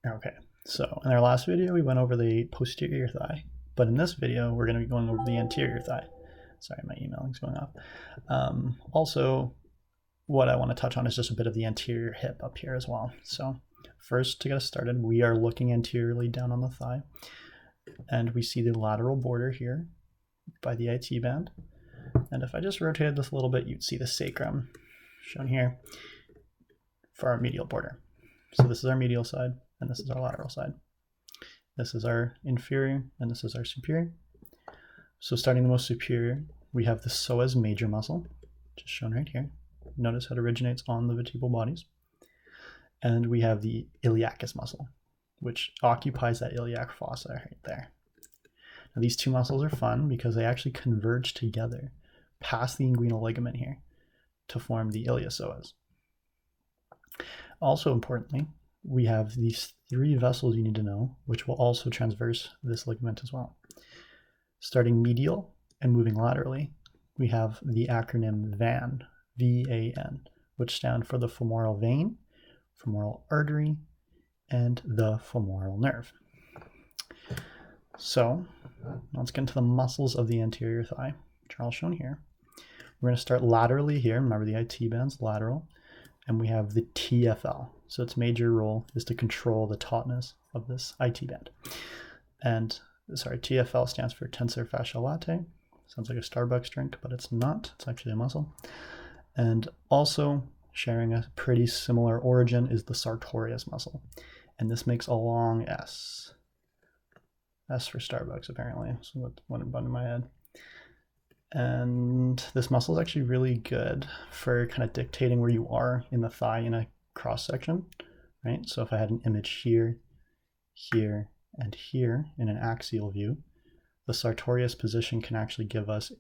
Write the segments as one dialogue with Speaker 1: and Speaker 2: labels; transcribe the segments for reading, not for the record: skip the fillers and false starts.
Speaker 1: Okay, so in our last video, we went over the posterior thigh, but in this video, we're going to be going over the anterior thigh. Sorry, my emailing's going off. Also, what I want to touch on is just a bit of the anterior hip up here as well. So first, to get us started, we are looking anteriorly down on the thigh, and we see the lateral border here by the IT band. And if I just rotated this a little bit, you'd see the sacrum shown here for our medial border. So this is our medial side, and this is our lateral side. This is our inferior, and this is our superior. So starting the most superior, we have the psoas major muscle, just shown right here. Notice how it originates on the vertebral bodies. And we have the iliacus muscle, which occupies that iliac fossa right there. Now these two muscles are fun because they actually converge together past the inguinal ligament here to form the iliopsoas. Also importantly, we have these three vessels you need to know, which will also transverse this ligament as well. Starting medial and moving laterally, we have the acronym VAN, V-A-N, which stand for the femoral vein, femoral artery, and the femoral nerve. So let's get into the muscles of the anterior thigh, which are all shown here. We're going to start laterally here. Remember the IT band's lateral. And we have the TFL. So its major role is to control the tautness of this IT band. And sorry, TFL stands for tensor fasciae latae. Sounds like a Starbucks drink, but it's not. It's actually a muscle. And also sharing a pretty similar origin is the sartorius muscle. And this makes a long S. S for Starbucks, apparently. So that went into my head. And this muscle is actually really good for kind of dictating where you are in the thigh in a cross section, right? So if I had an image here, here, and here in an axial view, the sartorius position can actually give us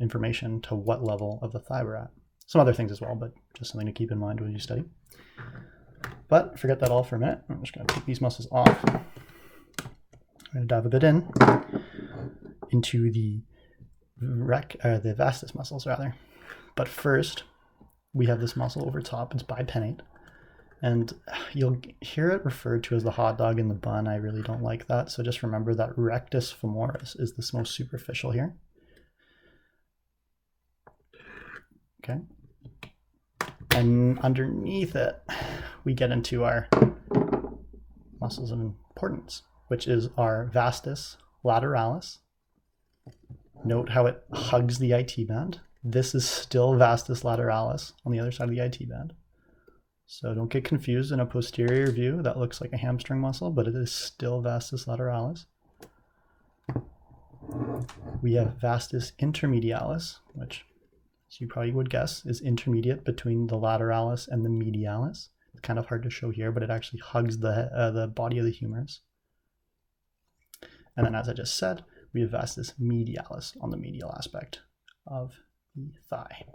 Speaker 1: information to what level of the thigh we're at. Some other things as well, but just something to keep in mind when you study. But forget that all for a minute. I'm just going to take these muscles off. I'm going to dive a bit into the vastus muscles rather. But first, we have this muscle over top. It's bipennate. And you'll hear it referred to as the hot dog in the bun. I really don't like that. So just remember that rectus femoris is this most superficial here. Okay. And underneath it, we get into our muscles of importance, which is our vastus lateralis. Note how it hugs the IT band. This is still vastus lateralis on the other side of the IT band. So don't get confused. In a posterior view, that looks like a hamstring muscle, but it is still vastus lateralis. We have vastus intermedialis, which, as you probably would guess, is intermediate between the lateralis and the medialis. It's kind of hard to show here, but it actually hugs the body of the humerus. And then, as I just said, we have vastus medialis on the medial aspect of the thigh.